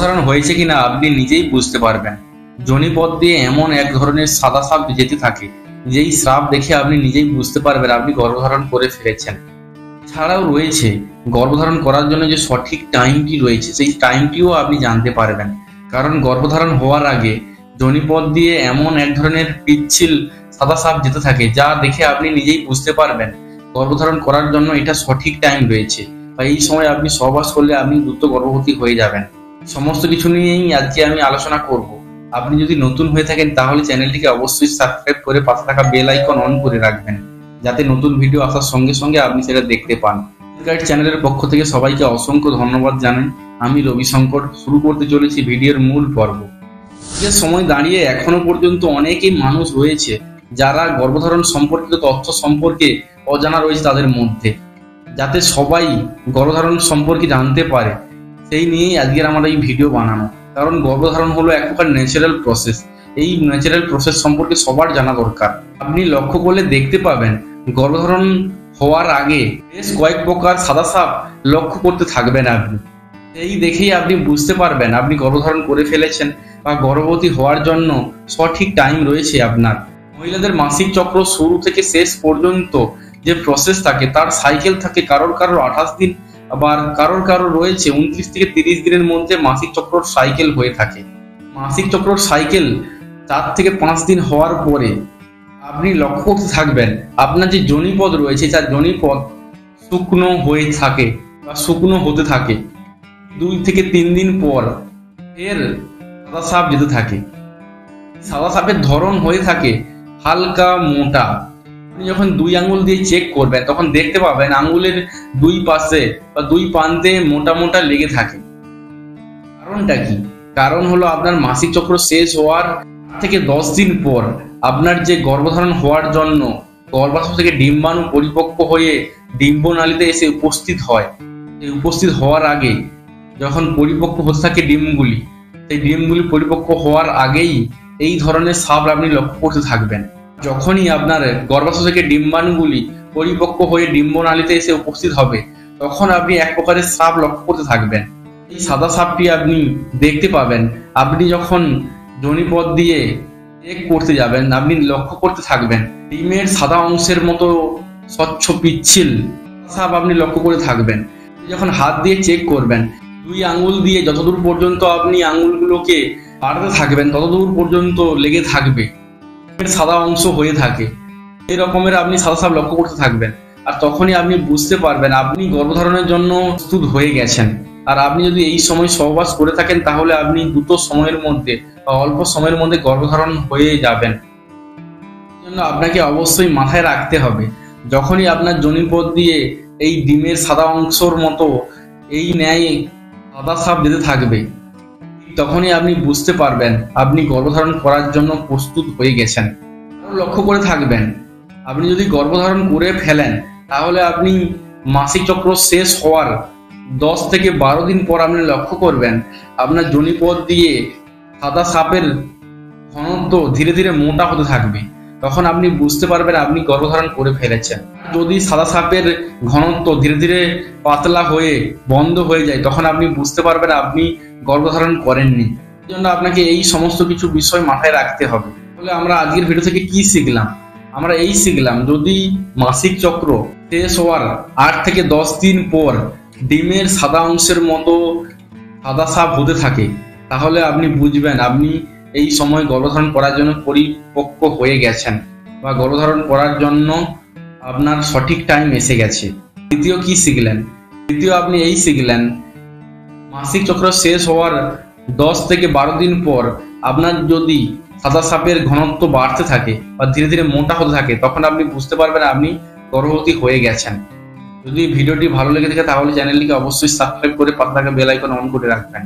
গর্ভধারণ হয়েছে কিনা আপনি নিজেই বুঝতে পারবেন। যোনিপথ দিয়ে এমন এক ধরনের সাদা সাপ যেতে থাকে, যেই স্রাব দেখে আপনি নিজেই বুঝতে পারবেন আপনি গর্ভধারণ করে ফেলেছেন। ছাড়াও রয়েছে গর্ভধারণ করার জন্য যে সঠিক টাইমটি রয়েছে, সেই টাইমটিও আপনি জানতে পারবেন। কারণ গর্ভধারণ হওয়ার আগে যোনিপথ দিয়ে এমন এক ধরনের পিচ্ছিল সাদা সাপ যেতে থাকে, যা দেখে আপনি নিজেই বুঝতে পারবেন গর্ভধারণ করার জন্য এটা সঠিক টাইম রয়েছে, বা এই সময় আপনি সহবাস করলে আপনি দ্রুত গর্ভবতী হয়ে যাবেন। সমস্ত কিছু নিয়েই আজকে আমি আলোচনা করব। আপনি যদি নতুন হয়ে থাকেন তাহলে চ্যানেলটিকে অবশ্যই সাবস্ক্রাইব করে পাশে থাকা বেল আইকন অন করে রাখবেন, যাতে নতুন ভিডিও আসার সঙ্গে সঙ্গে আপনি সেটা দেখতে পান। গাইড চ্যানেলের পক্ষ থেকে সবাইকে অসংখ্য ধন্যবাদ জানাই। আমি রবিশঙ্কর। শুরু করতে চলেছি ভিডিওর মূল পর্ব। যে সময় দাঁড়িয়ে এখনো পর্যন্ত অনেকেই মানুষ রয়েছে যারা গর্ভধারণ সম্পর্কিত তথ্য সম্পর্কে অজানা রয়েছে তাদের মধ্যে, যাতে সবাই গর্ভধারণ সম্পর্কে জানতে পারে, সেই নিয়েই আজকের আমার এই ভিডিও বানানো। কারণ গর্ভধারণ হলো এক প্রকার ন্যাচারাল প্রসেস। এই ন্যাচারাল প্রসেস সম্পর্কে সবার জানা দরকার। আপনি লক্ষ্য করলে দেখতে পাবেন গর্ভধারণ হওয়ার আগে বেশ কয়েক প্রকার সাদা সাপ লক্ষ্য করতে থাকবেন আপনি। এই দেখেই আপনি বুঝতে পারবেন আপনি গর্ভধারণ করে ফেলেছেন বা গর্ভবতী হওয়ার জন্য সঠিক টাইম রয়েছে আপনার। মহিলাদের মাসিক চক্র শুরু থেকে শেষ পর্যন্ত যে প্রসেস থাকে তার সাইকেল থাকে কারোর 28 দিন, আবার কারোর রয়েছে 29 থেকে 30 দিনের মধ্যে মাসিক চক্র সাইকেল হয়ে থাকে। মাসিক চক্র সাইকেল 4 থেকে 5 দিন হওয়ার পরে আপনি লক্ষ্য করতে থাকবেন আপনার যে যোনিপথ রয়েছে তার যোনিপথ শুকনো হয়ে থাকে বা শুকনো হতে থাকে। 2 থেকে 3 দিন পর এর সাদা সাপ যেতে থাকে। সাদা সাপের ধরন হয়ে থাকে হালকা মোটা। আপনি যখন 2 আঙ্গুল দিয়ে চেক করবেন তখন দেখতে পাবেন আঙ্গুলের 2 পাশে বা 2 প্রান্তে মোটা মোটা লেগে থাকে। কারণটা কি? কারণ হলো আপনার মাসিক চক্র শেষ হওয়ার থেকে 10 দিন পর আপনার যে গর্ভধারণ হওয়ার জন্য গর্ভাশয় থেকে ডিম্বাণু পরিপক্ক হয়ে ডিম্বনালীতে এসে উপস্থিত হয়। এই উপস্থিত হওয়ার আগে যখন পরিপক্ক হতে থাকে ডিমগুলি, সেই ডিমগুলি পরিপক্ক হওয়ার আগেই এই ধরনের সাপ আপনি লক্ষ্য করতে থাকবেন। যখনই আপনার গর্ভাশয় থেকে ডিম্বাণুগুলি পরিপক্ক হয়ে ডিম্বনালীতে এসে উপস্থিত হবে, তখন আপনি এক প্রকারের সাপ লক্ষ্য করতে থাকবেন। এই সাদা সাপটি আপনি দেখতে পাবেন আপনি যখন যোনিপথ দিয়ে চেক করতে যাবেন, আপনি লক্ষ্য করতে থাকবেন ডিমের সাদা অংশের মতো স্বচ্ছ পিচ্ছিল সাপ আপনি লক্ষ্য করে থাকবেন। যখন হাত দিয়ে চেক করবেন 2 আঙ্গুল দিয়ে যতদূর পর্যন্ত আপনি আঙ্গুলগুলোকে বাড়াতে থাকবেন ততদূর পর্যন্ত লেগে থাকবে সাদা অংশ হয়ে থাকে। এই রকমের আপনি সাদা সাপ লক্ষ্য করতে থাকবেন, আর তখনই আপনি বুঝতে পারবেন আপনি গর্ভধারণের জন্য প্রস্তুত হয়ে গেছেন। আর আপনি যদি এই সময় সহবাস করে থাকেন তাহলে আপনি দ্রুত সময়ের মধ্যে বা অল্প সময়ের মধ্যে গর্ভধারণ হয়ে যাবেন। এই জন্য আপনাকে অবশ্যই মাথায় রাখতে হবে যখনই আপনার যোনিপথ দিয়ে এই ডিমের সাদা অংশের মতো এই ন্যায় সাদা সাপ যেতে থাকবে, তখনই আপনি বুঝতে পারবেন আপনি গর্ভধারণ করার জন্য প্রস্তুত হয়ে গেছেন। আরো লক্ষ্য করে থাকবেন আপনি যদি গর্ভধারণ করে ফেলেন তাহলে আপনি মাসিক চক্র শেষ হওয়ার 10 থেকে 12 দিন পর আপনি লক্ষ্য করবেন আপনার যোনিপথ দিয়ে সাদা সাপের ঘনত্ব ধীরে ধীরে মোটা হতে থাকবে। তখন আপনি বুঝতে পারবেন আপনি গর্ভধারণ করে ফেলেছেন। যদি সাদা সাপের ঘনত্ব ধীরে ধীরে পাতলা হয়ে বন্ধ হয়ে যায় তখন আপনি বুঝতে পারবেন আপনি গর্ভধারণ করেননি। এই জন্য আপনাকে এই সমস্ত কিছু বিষয় মাথায় রাখতে হবে। তাহলে আমরা আজকের ভিডিও থেকে কি শিখলাম? আমরা এই শিখলাম যদি মাসিক চক্র শেষ হওয়ার 8 থেকে 10 দিন পর ডিমের সাদা অংশের মতো সাদা সাপ হতে থাকে, তাহলে আপনি বুঝবেন আপনি এই সময় গর্ভধারণ করার জন্য পরিপক্ক হয়ে গেছেন বা গর্ভধারণ করার জন্য আপনার সঠিক টাইম এসে গেছে। দ্বিতীয় কি শিখলেন? দ্বিতীয় আপনি এই শিখলেন মাসিক চক্র শেষ হওয়ার 10 থেকে 12 দিন পর আপনার যদি সাদা সাপের ঘনত্ব বাড়তে থাকে বা ধীরে ধীরে মোটা হতে থাকে তখন আপনি বুঝতে পারবেন আপনি গর্ভবতী হয়ে গেছেন। যদি ভিডিওটি ভালো লেগে থাকে তাহলে চ্যানেলটিকে অবশ্যই সাবস্ক্রাইব করে পাশে থাকা বেল আইকন অন করে রাখবেন।